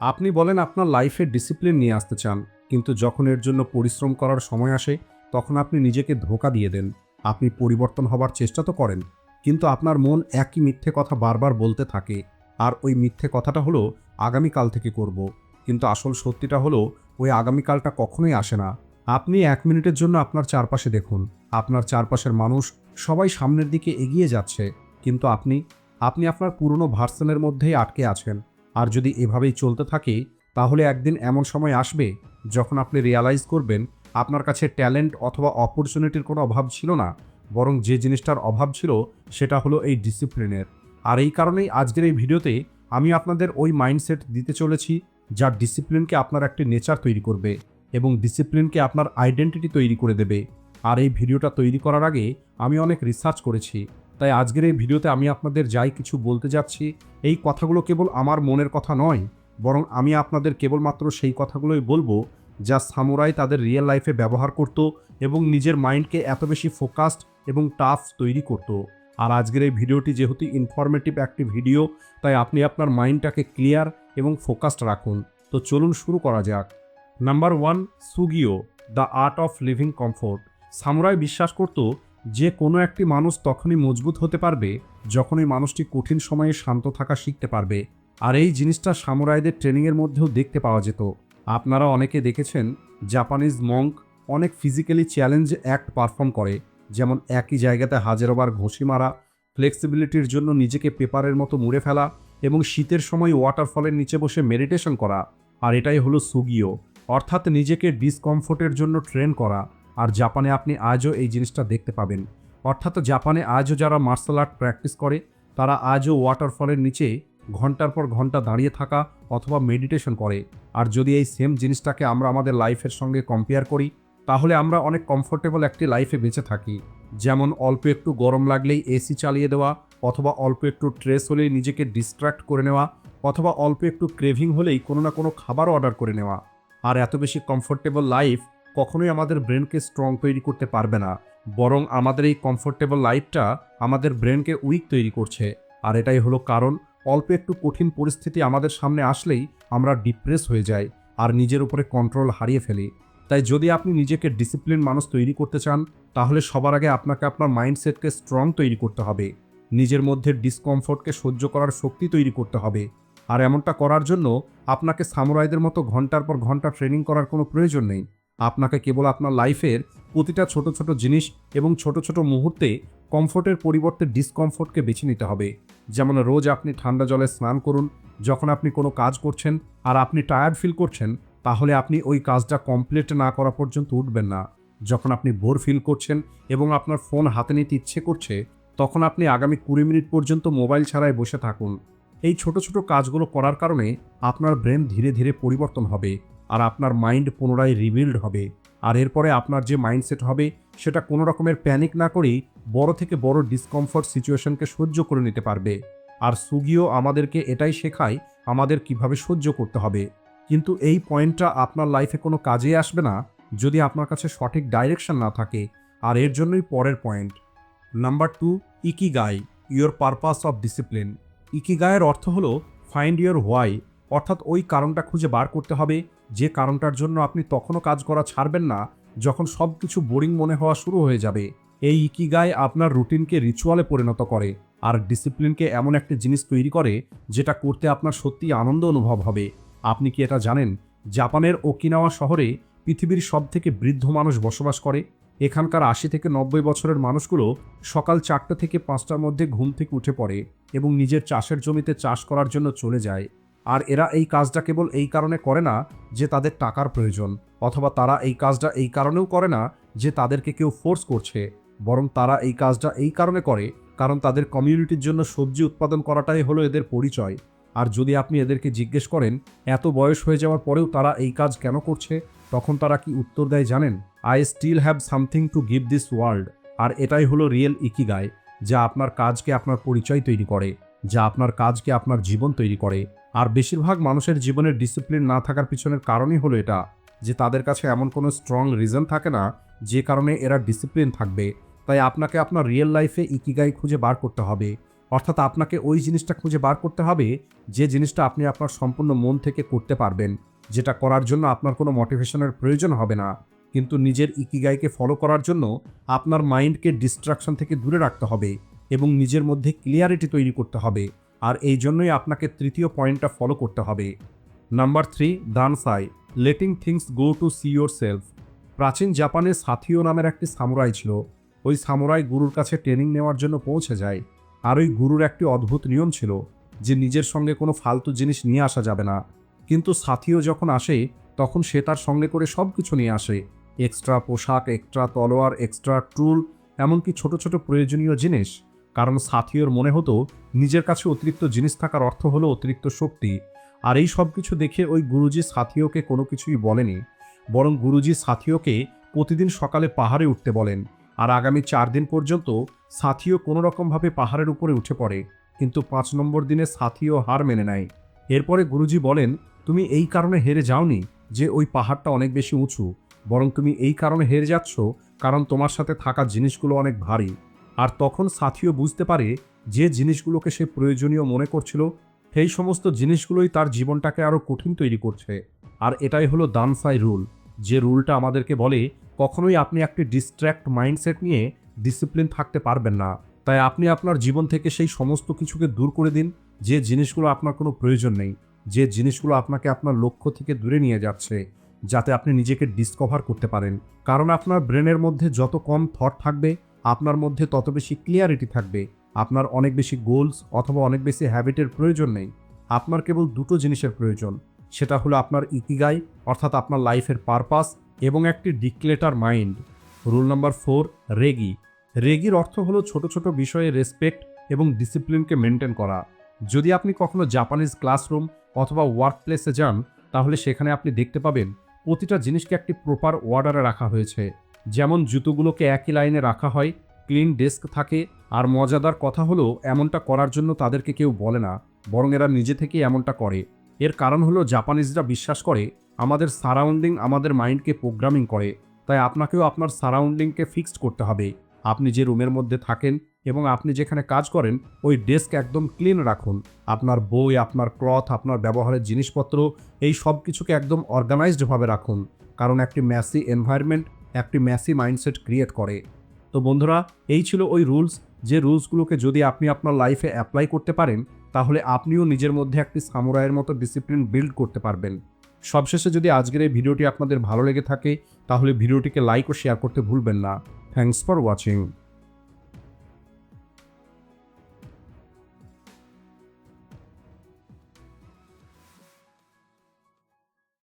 আপনি বলেন আপনার লাইফে ডিসিপ্লিন নিয়ে আসতে চান, কিন্তু যখন এর জন্য পরিশ্রম করার সময় আসে, তখন আপনি নিজেকে ধোঁকা দিয়ে দেন। আপনি পরিবর্তন হবার চেষ্টা তো করেন, কিন্তু আপনার মন একই মিথ্যে কথা বারবার বলতে থাকে। আর ওই মিথ্যে কথাটা হলো আগামীকাল থেকে করব। কিন্তু আসল সত্যিটা হলো ওই আগামীকালটা কখনোই আসে না। আপনি 1 মিনিটের জন্য আপনার চারপাশে দেখুন। আপনার চারপাশের মানুষ সবাই সামনের দিকে এগিয়ে যাচ্ছে, কিন্তু আপনি আপনি আপনার পুরনো ভার্সনের মধ্যেই আটকে আছেন। আর যদি এভাবেই চলতে থাকে, তাহলে একদিন এমন সময় আসবে যখন আপনি রিয়ালাইজ করবেন আপনার কাছে ট্যালেন্ট অথবা অপরচুনিটির কোনো অভাব ছিল না, বরং যে জিনিসটার অভাব ছিল সেটা হলো এই ডিসিপ্লিনের। আর এই কারণেই আজকের এই ভিডিওতে আমি আপনাদের ওই মাইন্ডসেট দিতে চলেছি যা ডিসিপ্লিনকে আপনার একটি নেচার তৈরি করবে এবং ডিসিপ্লিনকে আপনার আইডেন্টিটি তৈরি করে দেবে। আর এই ভিডিওটা তৈরি করার আগে আমি অনেক রিসার্চ করেছি, তাই আজকের এই ভিডিওতে আমি আপনাদের যাই কিছু বলতে যাচ্ছি, এই কথাগুলো কেবল আমার মনের কথা নয়, বরং আমি আপনাদের কেবলমাত্র সেই কথাগুলোই বলবো যা সামুরাই তাদের রিয়েল লাইফে ব্যবহার করত এবং নিজের মাইন্ডকে এত বেশি ফোকাসড এবং টাফ তৈরি করত। আর আজকের এই ভিডিওটি যেহেতু ইনফরমেটিভ একটি ভিডিও, তাই আপনি আপনার মাইন্ডটাকে ক্লিয়ার এবং ফোকাসড রাখুন। তো চলুন শুরু করা যাক। নাম্বার 1, সুগিও, the art of living comfort. সামুরাই বিশ্বাস করত যে কোনো একটি মানুষ তখনই মজবুত হতে পারবে যখন ওই মানুষটি কঠিন সময়ে শান্ত থাকা শিখতে পারবে। আর এই জিনিসটা সামুরাইদের ট্রেনিংয়ের মধ্যেও দেখতে পাওয়া যেত। আপনারা অনেকে দেখেছেন জাপানিজ মঙ্ক অনেক ফিজিক্যালি চ্যালেঞ্জ অ্যাক্ট পারফর্ম করে, যেমন একই জায়গাতে হাজারোবার ঘুষি মারা, ফ্লেক্সিবিলিটির জন্য নিজেকে পেপারের মতো মুড়ে ফেলা এবং শীতের সময় ওয়াটারফলের নিচে বসে মেডিটেশন করা। আর এটাই হলো সুগিও, অর্থাৎ নিজেকে ডিসকমফোর্টের জন্য ট্রেন করা। আর জাপানে আপনি আজও এই জিনিসটা দেখতে পাবেন। অর্থাৎ জাপানে আজও যারা মার্শাল আর্ট প্র্যাকটিস করে, তারা আজও ওয়াটারফলের নিচে ঘন্টার পর ঘন্টা দাঁড়িয়ে থাকা অথবা মেডিটেশন করে। আর যদি এই সেম জিনিসটাকে আমরা আমাদের লাইফের সঙ্গে কম্পেয়ার করি, তাহলে আমরা অনেক কমফোর্টেবল একটি লাইফে বেঁচে থাকি। যেমন অল্প একটু গরম লাগলেই এসি চালিয়ে দেওয়া, অথবা অল্প একটু স্ট্রেস হলেই নিজেকে ডিস্ট্র্যাক্ট করে নেওয়া, অথবা অল্প একটু ক্রেভিং হলেই কোনো না কোনো খাবার অর্ডার করে নেওয়া। আর এত বেশি কমফোর্টেবল লাইফ কখনোই আমাদের ব্রেনকে স্ট্রং তৈরি করতে পারবে না, বরং আমাদের এই কমফোর্টেবল লাইফটা আমাদের ব্রেনকে উইক তৈরি করছে। আর এটাই হলো কারণ অল্প একটু কঠিন পরিস্থিতি আমাদের সামনে আসলেই আমরা ডিপ্রেস হয়ে যাই আর নিজের উপরে কন্ট্রোল হারিয়ে ফেলি। তাই যদি আপনি নিজেকে ডিসিপ্লিন মানুষ তৈরি করতে চান, তাহলে সবার আগে আপনাকে আপনার মাইন্ডসেটকে স্ট্রং তৈরি করতে হবে। নিজের মধ্যে ডিসকমফোর্টকে সহ্য করার শক্তি তৈরি করতে হবে। আর এমনটা করার জন্য আপনাকে সামুরাইদের মতো ঘন্টার পর ঘন্টা ট্রেনিং করার কোনো প্রয়োজন নেই। আপনাকে কেবল আপনার লাইফের প্রতিটা ছোট ছোট জিনিস এবং ছোট ছোট মুহূর্তে কমফোর্টের পরিবর্তে ডিসকমফোর্টকে বেছে নিতে হবে। যেমন রোজ আপনি ঠান্ডা জলে স্নান করুন। যখন আপনি কোনো কাজ করছেন আর আপনি টায়ার্ড ফিল করছেন, তাহলে আপনি ওই কাজটা কমপ্লিট না করা পর্যন্ত উঠবেন না। যখন আপনি বোর ফিল করছেন এবং আপনার ফোন হাতে নিতে ইচ্ছে করছে, তখন আপনি আগামী 20 মিনিট পর্যন্ত মোবাইল ছাড়াই বসে থাকুন। এই ছোট ছোট কাজগুলো করার কারণে আপনার ব্রেন ধীরে ধীরে পরিবর্তন হবে আর আপনার মাইন্ড পুনরায় রিবিল্ড হবে। আর এরপরে আপনার যে মাইন্ডসেট হবে সেটা কোনো রকমের প্যানিক না করেই বড় থেকে বড় ডিসকমফোর্ট সিচুয়েশনকে সহ্য করে নিতে পারবে। আর সুগিও আমাদেরকে এটাই শেখায় আমাদের কিভাবে সহ্য করতে হবে। কিন্তু এই পয়েন্টটা আপনার লাইফে কোনো কাজে আসবে না যদি আপনার কাছে সঠিক ডাইরেকশন না থাকে। আর এর জন্যই পরের পয়েন্ট, number 2, ikigai, your purpose of discipline. ইকিগাইয়ের অর্থ হলো ফাইন্ড ইয়োর হোয়াই, অর্থাৎ ওই কারণটা খুঁজে বার করতে হবে যে কারণটার জন্য আপনি তখনও কাজ করা ছাড়বেন না যখন সব কিছু বোরিং মনে হওয়া শুরু হয়ে যাবে। এই ইকিগাই আপনার রুটিনকে রিচুয়ালে পরিণত করে আর ডিসিপ্লিনকে এমন একটা জিনিস তৈরি করে যেটা করতে আপনার সত্যিই আনন্দ অনুভব হবে। আপনি কি এটা জানেন, জাপানের ওকিনাওয়া শহরে পৃথিবীর সবথেকে বৃদ্ধ মানুষ বসবাস করে। এখানকার 80 থেকে 90 বছরের মানুষগুলো সকাল 4টা থেকে 5টার মধ্যে ঘুম থেকে উঠে পড়ে এবং নিজের চাষের জমিতে চাষ করার জন্য চলে যায়। আর এরা এই কাজটা কেবল এই কারণে করে না যে তাদের টাকার প্রয়োজন, অথবা তারা এই কাজটা এই কারণেও করে না যে তাদেরকে কেউ ফোর্স করছে, বরং তারা এই কাজটা এই কারণে করে কারণ তাদের কমিউনিটির জন্য সবজি উৎপাদন করাটাই হলো এদের পরিচয়। আর যদি আপনি এদেরকে জিজ্ঞেস করেন এত বয়স হয়ে যাওয়ার পরেও তারা এই কাজ কেন করছে, তখন তারা কি উত্তর দেয় জানেন? I still have something to give this world. আর এটাই হলো রিয়েল ইকিগাই, যা আপনার কাজকে আপনার পরিচয় তৈরি করে, যা আপনার কাজকে আপনার জীবন তৈরি করে। আর বেশিরভাগ মানুষের জীবনের ডিসিপ্লিন না থাকার পিছনের কারণই হলো এটা, যে তাদের কাছে এমন কোনো স্ট্রং রিজন থাকে না যে কারণে এরা ডিসিপ্লিন থাকবে। তাই আপনাকে আপনার রিয়েল লাইফে ইকিগাই খুঁজে বার করতে হবে। অর্থাৎ আপনাকে ওই জিনিসটা খুঁজে বার করতে হবে যে জিনিসটা আপনি আপনার সম্পূর্ণ মন থেকে করতে পারবেন, যেটা করার জন্য আপনার কোনো মোটিভেশনের প্রয়োজন হবে না। কিন্তু নিজের ইকিগাইকে ফলো করার জন্য আপনার মাইন্ডকে ডিস্ট্রাকশন থেকে দূরে রাখতে হবে এবং নিজের মধ্যে ক্লিয়ারিটি তৈরি করতে হবে। আর এই জন্যই আপনাকে তৃতীয় পয়েন্টটা ফলো করতে হবে। নাম্বার 3, দানসাই, letting things go to see yourself. প্রাচীন জাপানে সাথিও নামের একটি সামুরাই ছিল। ওই সামুরাই গুরুর কাছে ট্রেনিং নেওয়ার জন্য পৌঁছে যায়। আর ওই গুরুর একটি অদ্ভুত নিয়ম ছিল যে নিজের সঙ্গে কোনো ফালতু জিনিস নিয়ে আসা যাবে না। কিন্তু সাথিও যখন আসে তখন সে তার সঙ্গে করে সব কিছু নিয়ে আসে, এক্সট্রা পোশাক, এক্সট্রা তলোয়ার, এক্সট্রা টুল, এমনকি ছোট ছোট প্রয়োজনীয় জিনিস। কারণ সাথিওর মনে হতো নিজের কাছে অতিরিক্ত জিনিস থাকার অর্থ হলো অতিরিক্ত শক্তি। আর এই সব কিছু দেখে ওই গুরুজি সাথিওকে কোনো কিছুই বলেনি, বরং গুরুজি সাথিওকে প্রতিদিন সকালে পাহাড়ে উঠতে বলেন। আর আগামী 4 দিন পর্যন্ত সাথিও কোনো রকমভাবে পাহাড়ের উপরে উঠে পড়ে। কিন্তু 5 নম্বর দিনে সাথিও হার মেনে নেয়। এরপরে গুরুজি বলেন, তুমি এই কারণে হেরে যাওনি যে ওই পাহাড়টা অনেক বেশি উঁচু, বরং তুমি এই কারণে হেরে যাচ্ছ কারণ তোমার সাথে থাকা জিনিসগুলো অনেক ভারী। আর তখন সাথিও বুঝতে পারে যে জিনিসগুলোকে সে প্রয়োজনীয় মনে করছিল সেই সমস্ত জিনিসগুলোই তার জীবনটাকে আরও কঠিন তৈরি করছে। আর এটাই হলো দানসাই রুল, যে রুলটা আমাদেরকে বলে কখনোই আপনি একটি ডিস্ট্র্যাক্ট মাইন্ডসেট নিয়ে ডিসিপ্লিন থাকতে পারবেন না। তাই আপনি আপনার জীবন থেকে সেই সমস্ত কিছুকে দূর করে দিন যে জিনিসগুলো আপনার কোনো প্রয়োজন নেই, যে জিনিসগুলো আপনাকে আপনার লক্ষ্য থেকে দূরে নিয়ে যাচ্ছে, যাতে আপনি নিজেকে ডিসকভার করতে পারেন। কারণ আপনার ব্রেনের মধ্যে যত কম থট থাকবে আপনার মধ্যে তত বেশি ক্লিয়ারিটি থাকবে। আপনার অনেক বেশি গোলস অথবা অনেক বেশি হ্যাবিটের প্রয়োজন নেই। আপনার কেবল দুটো জিনিসের প্রয়োজন, সেটা হলো আপনার ইকিগাই অর্থাৎ আপনার লাইফের পারপাস এবং একটি ডিক্লেটার মাইন্ড। Rule number 4, রেগি। রেগির অর্থ হলো ছোট ছোট বিষয়ে রেসপেক্ট এবং ডিসিপ্লিনকে মেনটেন করা। যদি আপনি কখনো জাপানিজ ক্লাসরুম অথবা ওয়ার্ক প্লেসে যান তাহলে সেখানে আপনি দেখতে পাবেন প্রতিটা জিনিসকে একটি প্রপার অর্ডারে রাখা হয়েছে। যেমন জুতোগুলোকে একই লাইনে রাখা হয়, ক্লিন ডেস্ক থাকে। আর মজাদার কথা হলো এমনটা করার জন্য তাদেরকে কেউ বলে না, বরং এরা নিজে থেকেই এমনটা করে। এর কারণ হলো জাপানিজরা বিশ্বাস করে আমাদের সারাউন্ডিং আমাদের মাইন্ডকে প্রোগ্রামিং করে। তাই আপনাকেও আপনার সারাউন্ডিংকে ফিক্সড করতে হবে। আপনি যে রুমের মধ্যে থাকেন এবং আপনি যেখানে কাজ করেন ওই ডেস্ক একদম ক্লিন রাখুন। আপনার বই, আপনার ক্লথ, আপনার ব্যবহারের জিনিসপত্র, এই সব কিছুকে একদম অর্গানাইজডভাবে রাখুন। কারণ একটি ম্যাসি এনভায়রনমেন্ট একটি ম্যাসি মাইন্ডসেট ক্রিয়েট করে। তো বন্ধুরা, এই ছিল ওই রুলস, যে রুলসগুলোকে যদি আপনি আপনার লাইফে অ্যাপ্লাই করতে পারেন তাহলে আপনিও নিজের মধ্যে একটি সামুরাইয়ের মতো ডিসিপ্লিন বিল্ড করতে পারবেন। সবশেষে যদি আজকের এই ভিডিওটি আপনাদের ভালো লেগে থাকে তাহলে ভিডিওটিকে লাইক ও শেয়ার করতে ভুলবেন না। Thanks for watching.